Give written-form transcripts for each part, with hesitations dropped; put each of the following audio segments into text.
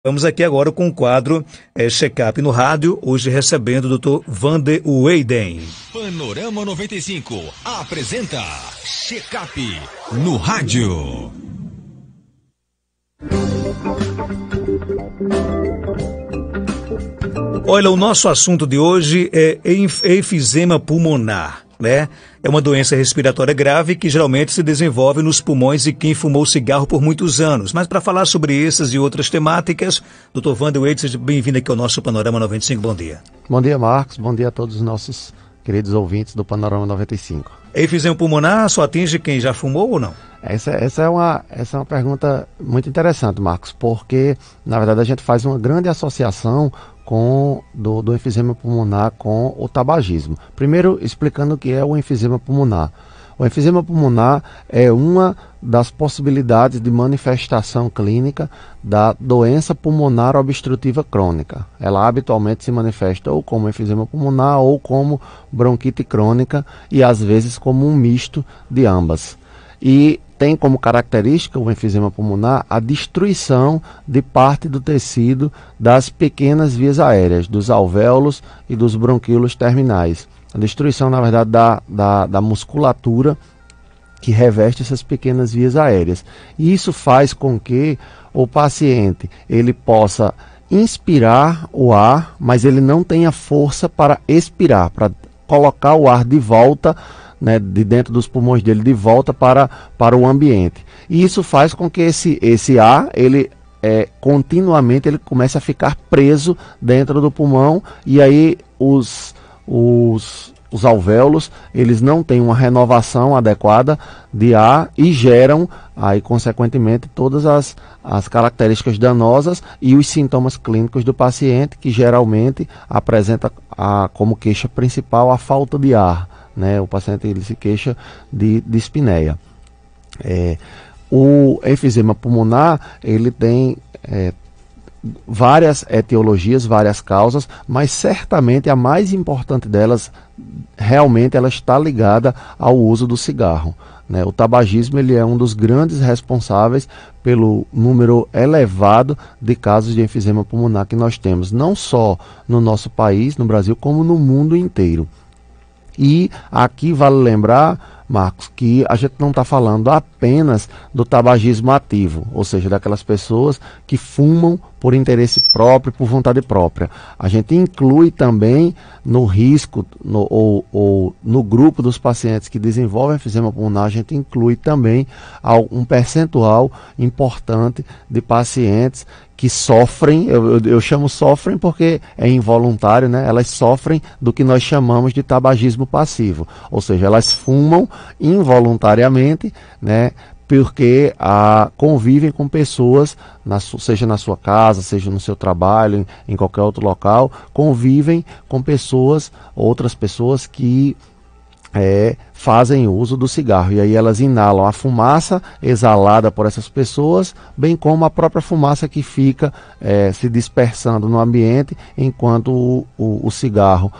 Vamos aqui agora com o quadro Check-up no rádio, hoje recebendo o Dr. Wander Weyden. Panorama 95 apresenta Check-up no rádio. Olha, o nosso assunto de hoje é enfisema pulmonar, né? É uma doença respiratória grave que geralmente se desenvolve nos pulmões de quem fumou cigarro por muitos anos. Mas para falar sobre essas e outras temáticas, Dr. Wander Weyden, seja bem-vindo aqui ao nosso Panorama 95. Bom dia. Bom dia, Marcos. Bom dia a todos os nossos queridos ouvintes do Panorama 95. Enfisema pulmonar só atinge quem já fumou ou não? Essa é uma pergunta muito interessante, Marcos, porque, na verdade, a gente faz uma grande associação do enfisema pulmonar com o tabagismo. Primeiro, explicando o que é o enfisema pulmonar. O enfisema pulmonar é uma das possibilidades de manifestação clínica da doença pulmonar obstrutiva crônica. Ela habitualmente se manifesta ou como enfisema pulmonar ou como bronquite crônica e às vezes como um misto de ambas. E tem como característica o enfisema pulmonar a destruição de parte do tecido das pequenas vias aéreas, dos alvéolos e dos bronquíolos terminais. A destruição, na verdade, da musculatura que reveste essas pequenas vias aéreas. E isso faz com que o paciente ele possa inspirar o ar, mas ele não tenha força para expirar, para colocar o ar de volta, né, de dentro dos pulmões dele, de volta para o ambiente. E isso faz com que esse ar, ele continuamente ele comece a ficar preso dentro do pulmão, e aí os alvéolos, eles não têm uma renovação adequada de ar e geram, aí consequentemente, todas as características danosas e os sintomas clínicos do paciente, que geralmente apresenta como queixa principal a falta de ar. Né? O paciente ele se queixa de dispneia. O enfisema pulmonar ele tem várias etiologias, várias causas, mas certamente a mais importante delas, realmente ela está ligada ao uso do cigarro. Né? O tabagismo ele é um dos grandes responsáveis pelo número elevado de casos de enfisema pulmonar que nós temos, não só no nosso país, no Brasil, como no mundo inteiro. E aqui vale lembrar, Marcos, que a gente não está falando apenas do tabagismo ativo, ou seja, daquelas pessoas que fumam por interesse próprio, por vontade própria. A gente inclui também no risco, ou no grupo dos pacientes que desenvolvem enfisema pulmonar, a gente inclui também um percentual importante de pacientes que sofrem, eu chamo sofrem porque é involuntário, né? Elas sofrem do que nós chamamos de tabagismo passivo, ou seja, elas fumam involuntariamente, né? Porque convivem com pessoas, seja na sua casa, seja no seu trabalho, em qualquer outro local, convivem com outras pessoas que fazem uso do cigarro, e aí elas inalam a fumaça exalada por essas pessoas, bem como a própria fumaça que fica se dispersando no ambiente enquanto o cigarro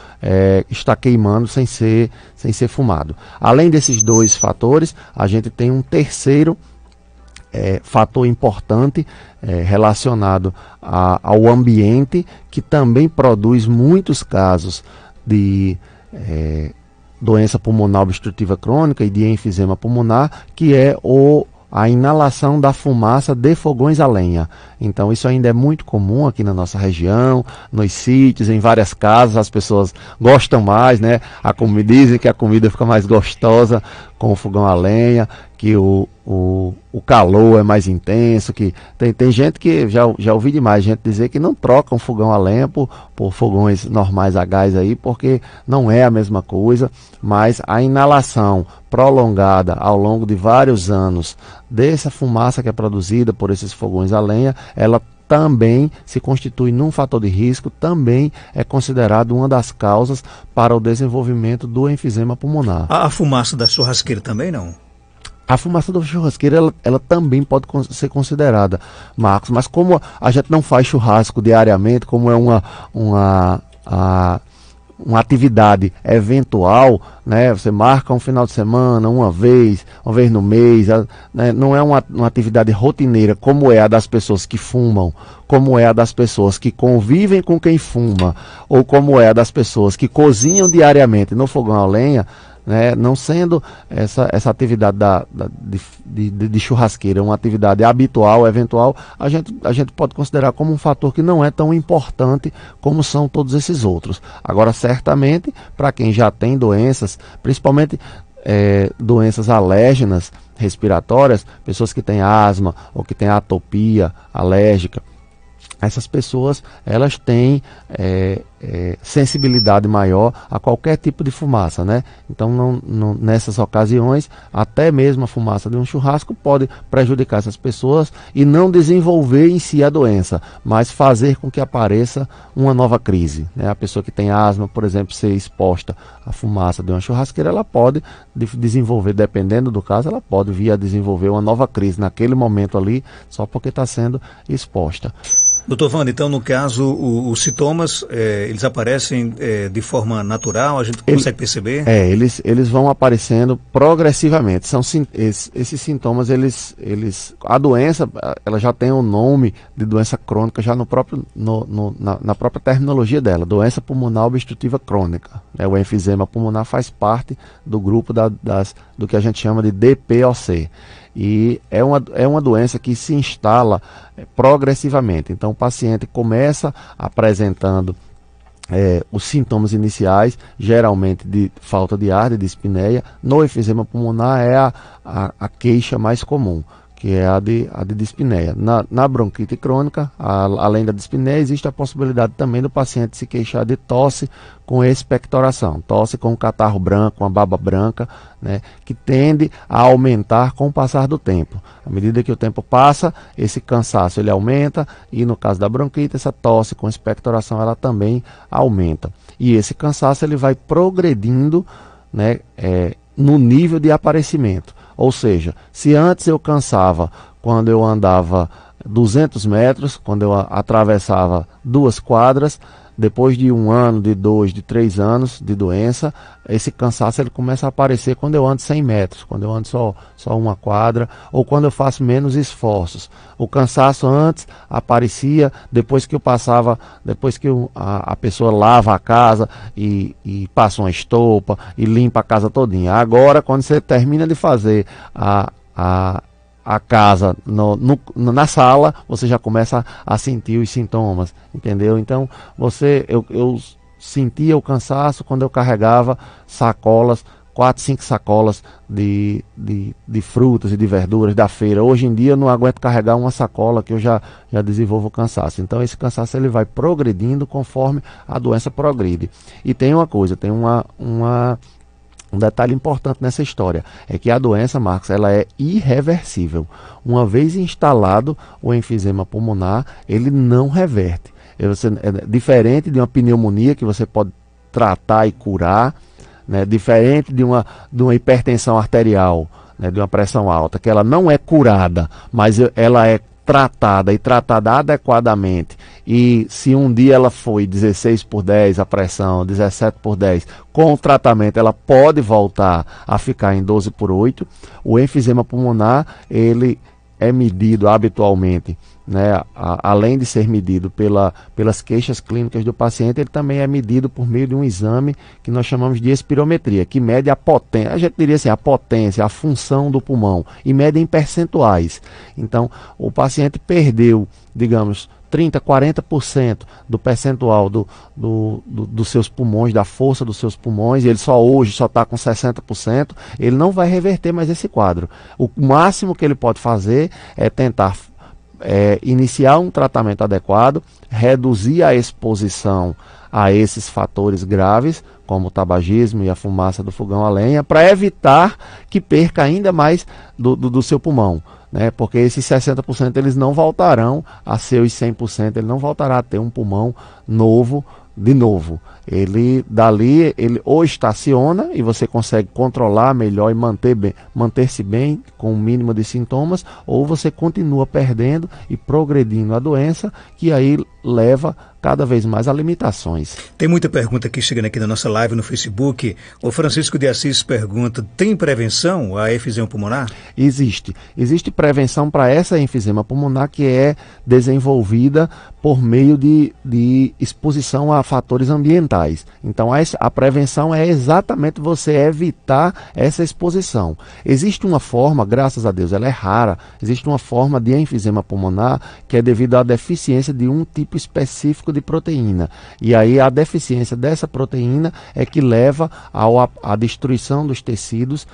está queimando sem ser fumado. Além desses dois fatores, a gente tem um terceiro fator importante relacionado ao ambiente, que também produz muitos casos de doença pulmonar obstrutiva crônica e de enfisema pulmonar, que é a inalação da fumaça de fogões a lenha. Então isso ainda é muito comum aqui na nossa região, nos sítios, em várias casas, as pessoas gostam mais, né? Dizem que a comida fica mais gostosa com o fogão a lenha, que o calor é mais intenso, que tem gente que, já ouvi demais gente dizer que não troca um fogão a lenha por fogões normais a gás aí, porque não é a mesma coisa, mas a inalação prolongada ao longo de vários anos dessa fumaça que é produzida por esses fogões a lenha, ela também se constitui num fator de risco, também é considerado uma das causas para o desenvolvimento do enfisema pulmonar. A fumaça da churrasqueira também não? A fumaça da churrasqueira ela também pode ser considerada, Marcos, mas como a gente não faz churrasco diariamente, como é uma atividade eventual, né? Você marca um final de semana, uma vez no mês, né? Não é uma atividade rotineira como é a das pessoas que fumam, como é a das pessoas que convivem com quem fuma, ou como é a das pessoas que cozinham diariamente no fogão a lenha, né? Não sendo essa atividade de churrasqueira uma atividade habitual, eventual, a gente pode considerar como um fator que não é tão importante como são todos esses outros. Agora, certamente, para quem já tem doenças, principalmente doenças alérgenas respiratórias, pessoas que têm asma ou que têm atopia alérgica, essas pessoas, elas têm sensibilidade maior a qualquer tipo de fumaça, né? Então, nessas ocasiões, até mesmo a fumaça de um churrasco pode prejudicar essas pessoas e não desenvolver em si a doença, mas fazer com que apareça uma nova crise, né? A pessoa que tem asma, por exemplo, ser exposta à fumaça de uma churrasqueira, ela pode desenvolver, dependendo do caso, ela pode vir a desenvolver uma nova crise naquele momento ali, só porque está sendo exposta. Doutor Wander, então, no caso, os sintomas, eles aparecem de forma natural, a gente consegue perceber? Eles vão aparecendo progressivamente. Esses sintomas, a doença, ela já tem o nome de doença crônica já na própria terminologia dela, doença pulmonar obstrutiva crônica. O enfisema pulmonar faz parte do grupo do que a gente chama de DPOC. E é uma doença que se instala progressivamente. Então o paciente começa apresentando os sintomas iniciais, geralmente de falta de ar, de dispneia. No enfisema pulmonar é a queixa mais comum, que é a de dispneia. Na bronquite crônica, além da dispneia, existe a possibilidade também do paciente se queixar de tosse com expectoração, tosse com catarro branco, uma baba branca, né, que tende a aumentar com o passar do tempo. À medida que o tempo passa, esse cansaço ele aumenta e no caso da bronquite, essa tosse com expectoração ela também aumenta. E esse cansaço ele vai progredindo, né, no nível de aparecimento. Ou seja, se antes eu cansava quando eu andava 200 metros, quando eu atravessava 2 quadras, depois de 1 ano, de 2, de 3 anos de doença, esse cansaço ele começa a aparecer quando eu ando 100 metros, quando eu ando só 1 quadra, ou quando eu faço menos esforços. O cansaço antes aparecia depois que eu passava, depois que a pessoa lava a casa e passa uma estopa e limpa a casa todinha. Agora, quando você termina de fazer a casa na sala, você já começa a sentir os sintomas, entendeu? Então, eu sentia o cansaço quando eu carregava sacolas, 4, 5 sacolas de frutas e de verduras da feira. Hoje em dia eu não aguento carregar uma sacola que eu já desenvolvo cansaço. Então esse cansaço ele vai progredindo conforme a doença progride. E tem uma coisa, tem um detalhe importante nessa história, é que a doença, Marcos, ela é irreversível. Uma vez instalado o enfisema pulmonar, ele não reverte. É diferente de uma pneumonia que você pode tratar e curar, né? Diferente de uma hipertensão arterial, né? De uma pressão alta, que ela não é curada, mas ela é tratada e tratada adequadamente, e se um dia ela foi 16/10 a pressão, 17/10, com o tratamento ela pode voltar a ficar em 12/8. O enfisema pulmonar ele é medido habitualmente, né, além de ser medido pelas queixas clínicas do paciente, ele também é medido por meio de um exame que nós chamamos de espirometria, que mede a potência, a gente diria assim, a potência, a função do pulmão, e mede em percentuais. Então, o paciente perdeu, digamos, 30%, 40% do percentual dos seus pulmões, da força dos seus pulmões, e ele hoje só está com 60%, ele não vai reverter mais esse quadro. O máximo que ele pode fazer é tentar iniciar um tratamento adequado, reduzir a exposição a esses fatores graves, como o tabagismo e a fumaça do fogão a lenha, para evitar que perca ainda mais do seu pulmão, né? Porque esses 60% eles não voltarão a ser os 100%, ele não voltará a ter um pulmão novo de novo. Ele ou estaciona e você consegue controlar melhor e manter-se bem com o mínimo de sintomas, ou você continua perdendo e progredindo a doença, que aí leva cada vez mais a limitações. Tem muita pergunta aqui chegando aqui na nossa live no Facebook. O Francisco de Assis pergunta, tem prevenção a efizema pulmonar? Existe. Existe prevenção para essa enfisema pulmonar que é desenvolvida por meio de exposição a fatores ambientais. Então a prevenção é exatamente você evitar essa exposição. Existe uma forma, graças a Deus, ela é rara, existe uma forma de enfisema pulmonar que é devido à deficiência de um tipo específico de proteína. E aí a deficiência dessa proteína é que leva à destruição dos tecidos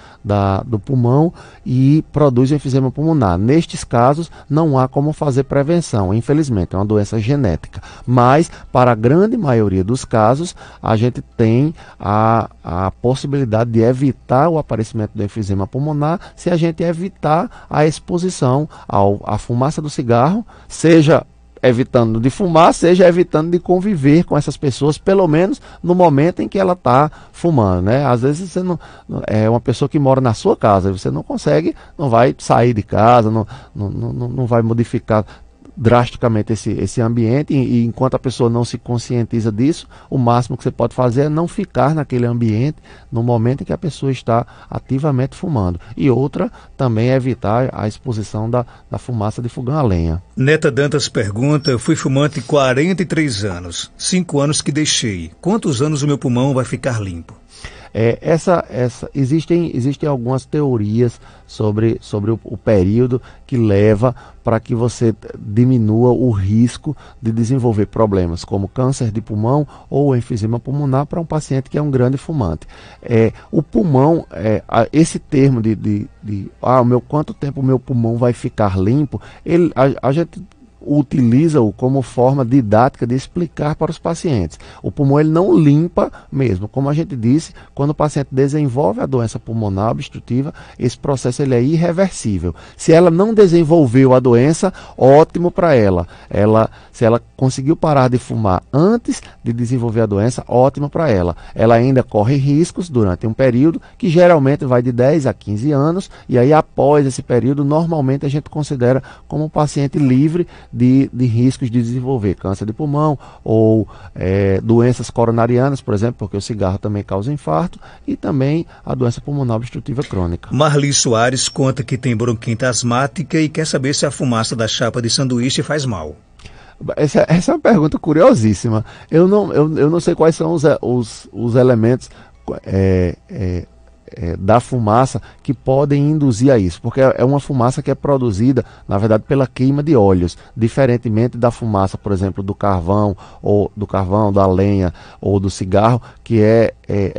do pulmão e produz o enfisema pulmonar. Nestes casos, não há como fazer prevenção, infelizmente, é uma doença genética. Mas, para a grande maioria dos casos, a gente tem a possibilidade de evitar o aparecimento do enfisema pulmonar se a gente evitar a exposição à fumaça do cigarro, seja evitando de fumar, seja evitando de conviver com essas pessoas, pelo menos no momento em que ela está fumando, né? Às vezes você não é uma pessoa que mora na sua casa, você não consegue, não vai sair de casa, não vai modificar drasticamente esse ambiente, e enquanto a pessoa não se conscientiza disso, o máximo que você pode fazer é não ficar naquele ambiente no momento em que a pessoa está ativamente fumando. E outra também é evitar a exposição da fumaça de fogão a lenha. Neta Dantas pergunta, fui fumante 43 anos, 5 anos que deixei. Quantos anos o meu pulmão vai ficar limpo? Existem algumas teorias sobre o período que leva para que você diminua o risco de desenvolver problemas como câncer de pulmão ou enfisema pulmonar para um paciente que é um grande fumante. O pulmão, esse termo quanto tempo o meu pulmão vai ficar limpo, a gente utiliza-o como forma didática de explicar para os pacientes. O pulmão ele não limpa mesmo. Como a gente disse, quando o paciente desenvolve a doença pulmonar obstrutiva, esse processo ele é irreversível. Se ela não desenvolveu a doença, ótimo para ela. Se ela conseguiu parar de fumar antes de desenvolver a doença, ótimo para ela. Ela ainda corre riscos durante um período que geralmente vai de 10 a 15 anos, e aí após esse período, normalmente a gente considera como um paciente livre de riscos de desenvolver câncer de pulmão ou doenças coronarianas, por exemplo, porque o cigarro também causa infarto, e também a doença pulmonar obstrutiva crônica. Marli Soares conta que tem bronquite asmática e quer saber se a fumaça da chapa de sanduíche faz mal. Essa é uma pergunta curiosíssima. Eu não sei quais são os elementos da fumaça que podem induzir a isso, porque é uma fumaça que é produzida, na verdade, pela queima de óleos, diferentemente da fumaça, por exemplo, do carvão, da lenha ou do cigarro, que é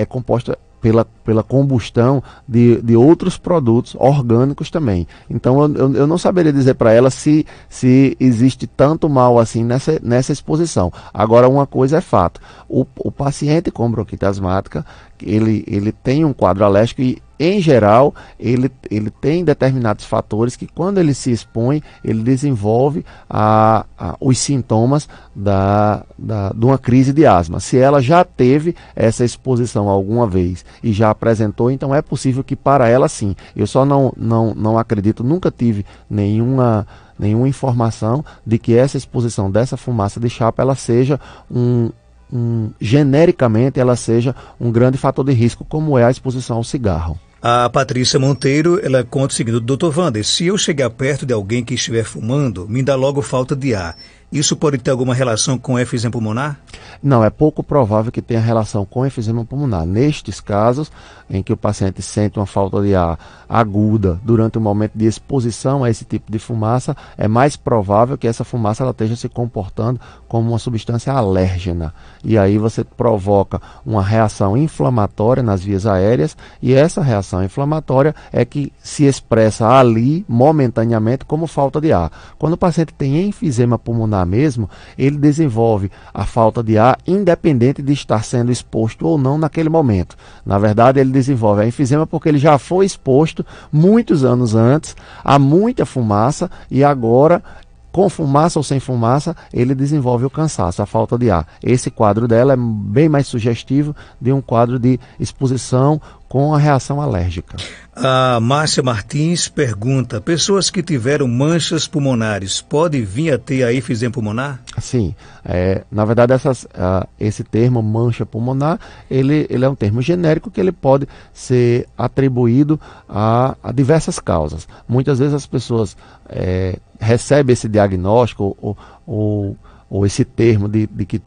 composta pela combustão de outros produtos orgânicos também. Então eu não saberia dizer para ela se existe tanto mal assim nessa exposição. Agora, uma coisa é fato, o paciente com bronquite asmática, ele tem um quadro alérgico e, em geral, ele tem determinados fatores que, quando ele se expõe, ele desenvolve os sintomas de uma crise de asma. Se ela já teve essa exposição alguma vez e já apresentou, então é possível que para ela sim. Eu só não acredito, nunca tive nenhuma informação de que essa exposição dessa fumaça de chapa ela seja genericamente ela seja um grande fator de risco, como é a exposição ao cigarro. A Patrícia Monteiro, ela conta o seguinte: Dr. Wander, se eu chegar perto de alguém que estiver fumando, me dá logo falta de ar. Isso pode ter alguma relação com efizema pulmonar? Não, é pouco provável que tenha relação com efizema pulmonar. Nestes casos, em que o paciente sente uma falta de ar aguda durante o momento de exposição a esse tipo de fumaça, é mais provável que essa fumaça ela esteja se comportando como uma substância alérgena. E aí você provoca uma reação inflamatória nas vias aéreas, e essa reação inflamatória é que se expressa ali momentaneamente como falta de ar. Quando o paciente tem enfisema pulmonar mesmo, ele desenvolve a falta de ar independente de estar sendo exposto ou não naquele momento. Na verdade, ele desenvolve a enfisema porque ele já foi exposto muitos anos antes a muita fumaça, e agora, com fumaça ou sem fumaça, ele desenvolve o cansaço, a falta de ar. Esse quadro dela é bem mais sugestivo de um quadro de exposição com a reação alérgica. A Márcia Martins pergunta, pessoas que tiveram manchas pulmonares podem vir a ter a efizema pulmonar? Sim, na verdade esse termo mancha pulmonar, ele é um termo genérico que ele pode ser atribuído a diversas causas. Muitas vezes as pessoas recebem esse diagnóstico ou esse termo de que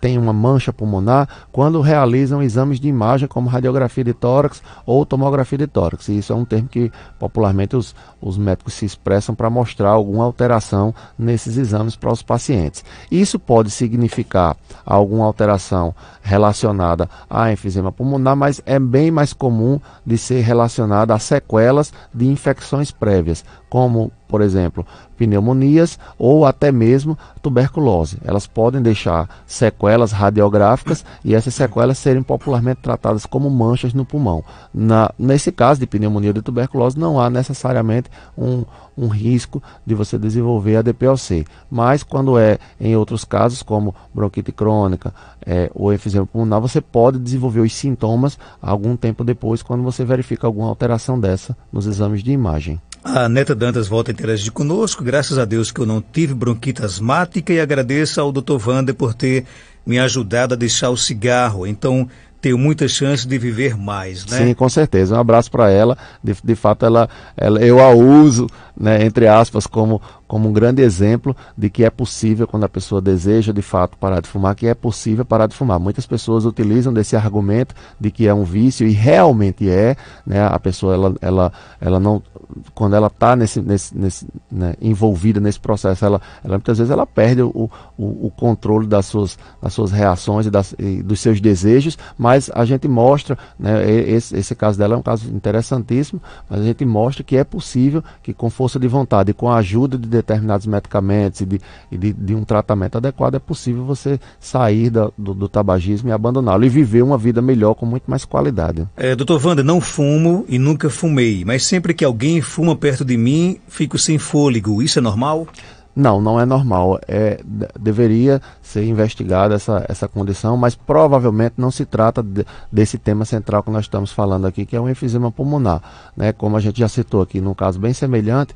tem uma mancha pulmonar quando realizam exames de imagem como radiografia de tórax ou tomografia de tórax. E isso é um termo que popularmente os médicos se expressam para mostrar alguma alteração nesses exames para os pacientes. Isso pode significar alguma alteração relacionada a enfisema pulmonar, mas é bem mais comum de ser relacionada a sequelas de infecções prévias, como, por exemplo, pneumonias ou até mesmo tuberculose. Elas podem deixar sequelas radiográficas e essas sequelas serem popularmente tratadas como manchas no pulmão. Nesse caso de pneumonia ou de tuberculose, não há necessariamente um risco de você desenvolver a DPOC. Mas quando em outros casos, como bronquite crônica ou enfisema pulmonar, você pode desenvolver os sintomas algum tempo depois, quando você verifica alguma alteração dessa nos exames de imagem. A Neta Dantas volta a interagir conosco, graças a Deus que eu não tive bronquite asmática, e agradeço ao Dr. Wander por ter me ajudado a deixar o cigarro, então tenho muita chance de viver mais, né? Sim, com certeza. Um abraço para ela. De fato, eu a uso, né, entre aspas, como um grande exemplo de que é possível, quando a pessoa deseja de fato parar de fumar, que é possível parar de fumar. Muitas pessoas utilizam desse argumento de que é um vício, e realmente né? A pessoa, ela não, quando ela está né, envolvida nesse processo, ela muitas vezes ela perde o controle das suas reações e dos seus desejos, mas a gente mostra, né, esse caso dela é um caso interessantíssimo, mas a gente mostra que é possível que com força de vontade e com a ajuda de determinados medicamentos e de um tratamento adequado, é possível você sair do tabagismo e abandoná-lo e viver uma vida melhor com muito mais qualidade. Dr. Wander, não fumo e nunca fumei, mas sempre que alguém fuma perto de mim, fico sem fôlego. Isso é normal? Não é normal. Deveria ser investigada essa condição, mas provavelmente não se trata desse tema central que nós estamos falando aqui, que é o enfisema pulmonar, né? Como a gente já citou aqui, num caso bem semelhante,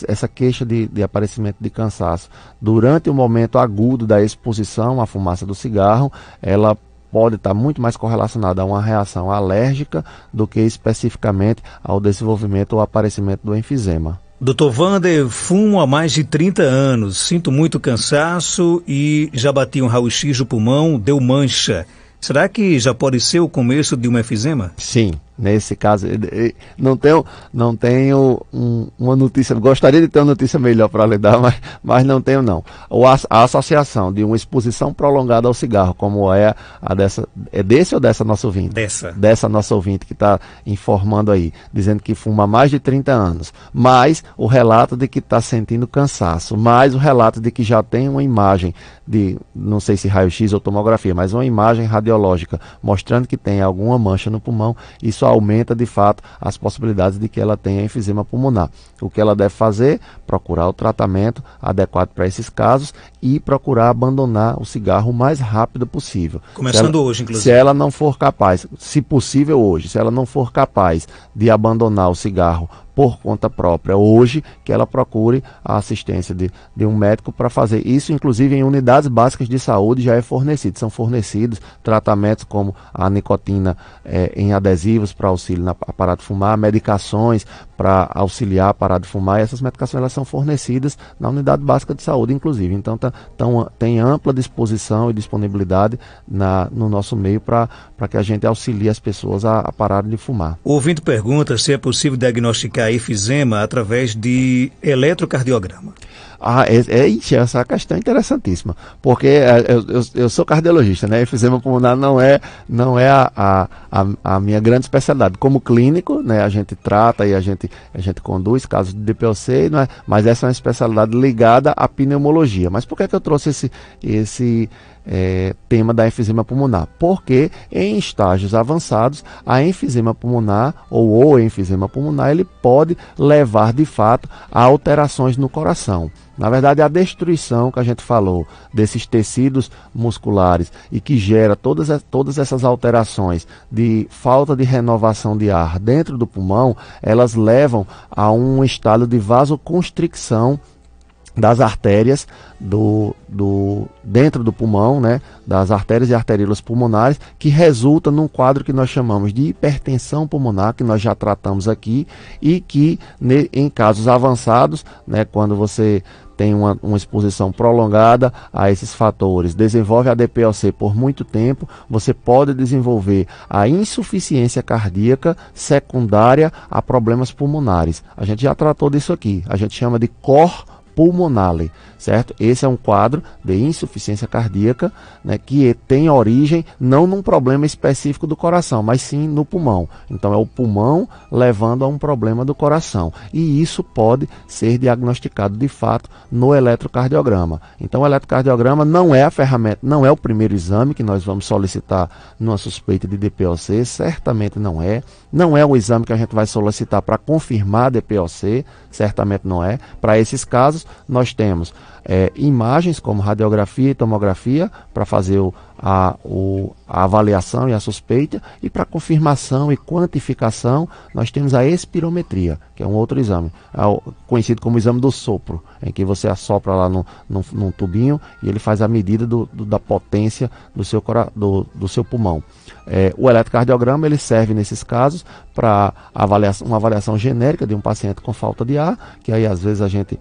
essa queixa de aparecimento de cansaço durante o momento agudo da exposição à fumaça do cigarro, ela pode estar muito mais correlacionada a uma reação alérgica do que especificamente ao desenvolvimento ou aparecimento do enfisema. Dr. Wander, fumo há mais de 30 anos, sinto muito cansaço e já bati um raio-x do pulmão, deu mancha. Será que já pode ser o começo de um enfisema? Sim. Nesse caso, não tenho uma notícia, gostaria de ter uma notícia melhor para lhe dar, mas não tenho não. A associação de uma exposição prolongada ao cigarro, como é desse ou dessa nossa ouvinte? Dessa nossa ouvinte que está informando aí, dizendo que fuma há mais de 30 anos, mais o relato de que está sentindo cansaço, mais o relato de que já tem uma imagem de, não sei se raio-x ou tomografia, mas uma imagem radiológica mostrando que tem alguma mancha no pulmão. Isso aumenta de fato as possibilidades de que ela tenha enfisema pulmonar. O que ela deve fazer? Procurar o tratamento adequado para esses casos e procurar abandonar o cigarro o mais rápido possível. Começando hoje, inclusive. Se ela não for capaz, se possível hoje, se ela não for capaz de abandonar o cigarro por conta própria hoje, que ela procure a assistência de um médico para fazer isso. Inclusive em unidades básicas de saúde já é fornecido, são fornecidos tratamentos como a nicotina em adesivos para auxílio na parar de fumar, medicações para auxiliar a parar de fumar, e essas medicações elas são fornecidas na unidade básica de saúde, inclusive. Então tem ampla disposição e disponibilidade no nosso meio para que a gente auxilie as pessoas a pararem de fumar. O ouvinte pergunta se é possível diagnosticar enfisema através de eletrocardiograma. Essa questão é interessantíssima, porque eu sou cardiologista, né? Enfisema pulmonar não é a minha grande especialidade. Como clínico, né, a gente trata e a gente conduz casos de DPOC, não é? Mas essa é uma especialidade ligada à pneumologia. Mas por que eu trouxe esse tema da enfisema pulmonar? Porque em estágios avançados, a enfisema pulmonar ou o enfisema pulmonar, ele pode levar de fato a alterações no coração. Na verdade, a destruição que a gente falou desses tecidos musculares e que gera todas essas alterações de falta de renovação de ar dentro do pulmão, elas levam a um estado de vasoconstricção das artérias dentro do pulmão, né, das artérias e arteríolas pulmonares, que resulta num quadro que nós chamamos de hipertensão pulmonar, que nós já tratamos aqui, e que em casos avançados, né, quando você tem uma exposição prolongada a esses fatores, desenvolve a DPOC por muito tempo, você pode desenvolver a insuficiência cardíaca secundária a problemas pulmonares. A gente já tratou disso aqui, a gente chama de cor pulmonale, certo? Esse é um quadro de insuficiência cardíaca, né, que tem origem não num problema específico do coração, mas sim no pulmão. Então é o pulmão levando a um problema do coração. E isso pode ser diagnosticado de fato no eletrocardiograma. Então o eletrocardiograma não é a ferramenta, não é o primeiro exame que nós vamos solicitar numa suspeita de DPOC, certamente não é. Não é o exame que a gente vai solicitar para confirmar a DPOC, certamente não é. Para esses casos, nós temos imagens como radiografia e tomografia para fazer a avaliação e a suspeita, e para confirmação e quantificação nós temos a espirometria, que é um outro exame, conhecido como exame do sopro, em que você assopra lá num tubinho e ele faz a medida da potência do seu pulmão. O eletrocardiograma ele serve nesses casos para uma avaliação genérica de um paciente com falta de ar, que aí às vezes a gente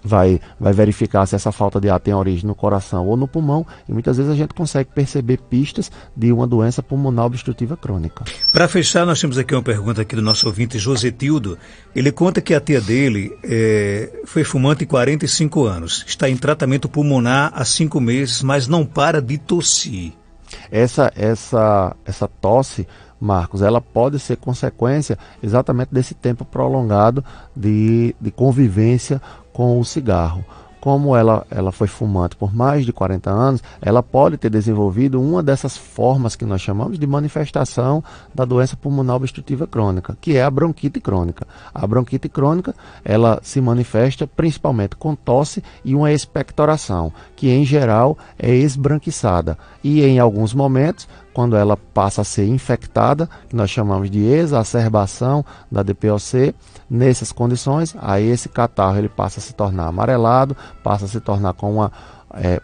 vai verificar se essa falta de ar tem origem no coração ou no pulmão, e muitas vezes a gente consegue perceber pistas de uma doença pulmonar obstrutiva crônica. Para fechar, nós temos aqui uma pergunta aqui do nosso ouvinte Josetildo. Ele conta que a tia dele foi fumante há 45 anos, está em tratamento pulmonar há 5 meses, mas não para de tossir. Essa tosse, Marcos, ela pode ser consequência exatamente desse tempo prolongado de convivência com o cigarro. Como ela foi fumante por mais de 40 anos, ela pode ter desenvolvido uma dessas formas que nós chamamos de manifestação da doença pulmonar obstrutiva crônica, que é a bronquite crônica. A bronquite crônica, ela se manifesta principalmente com tosse e uma expectoração, que em geral é esbranquiçada. E em alguns momentos, quando ela passa a ser infectada, que nós chamamos de exacerbação da DPOC, nessas condições, aí esse catarro ele passa a se tornar amarelado, passa a se tornar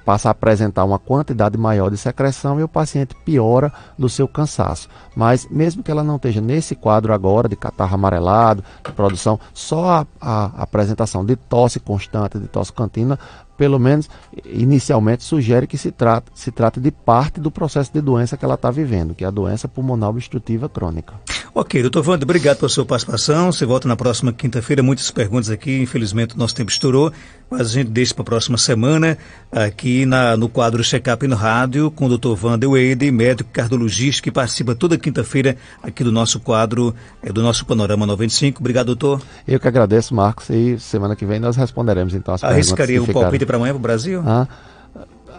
passa a apresentar uma quantidade maior de secreção e o paciente piora do seu cansaço. Mas mesmo que ela não esteja nesse quadro agora de catarro amarelado, de produção, só a apresentação de tosse constante, de tosse contínua, pelo menos inicialmente sugere que se trata de parte do processo de doença que ela está vivendo, que é a doença pulmonar obstrutiva crônica. Ok, doutor Wander, obrigado pela sua participação. Você volta na próxima quinta-feira. Muitas perguntas aqui, infelizmente o nosso tempo estourou, mas a gente deixa para a próxima semana aqui no quadro Check-up no Rádio com o doutor Wander Wade, médico cardiologista, que participa toda quinta-feira aqui do nosso quadro, do nosso Panorama 95. Obrigado, doutor. Eu que agradeço, Marcos, e semana que vem nós responderemos então as perguntas. Arriscaria o palpite para amanhã para o Brasil?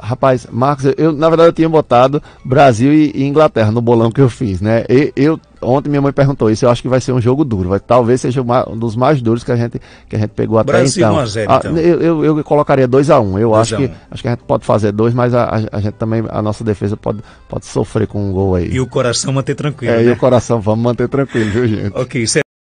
Rapaz, Marcos, na verdade eu tinha botado Brasil e Inglaterra no bolão que eu fiz, né? Ontem minha mãe perguntou isso, eu acho que vai ser um jogo duro, talvez seja um dos mais duros que a gente pegou até Brasil então. 1-0, então. Eu colocaria 2-1, eu acho que a gente pode fazer 2, mas a gente também, a nossa defesa pode sofrer com um gol aí. E o coração manter tranquilo, né? E o coração vamos manter tranquilo, viu, gente? Ok,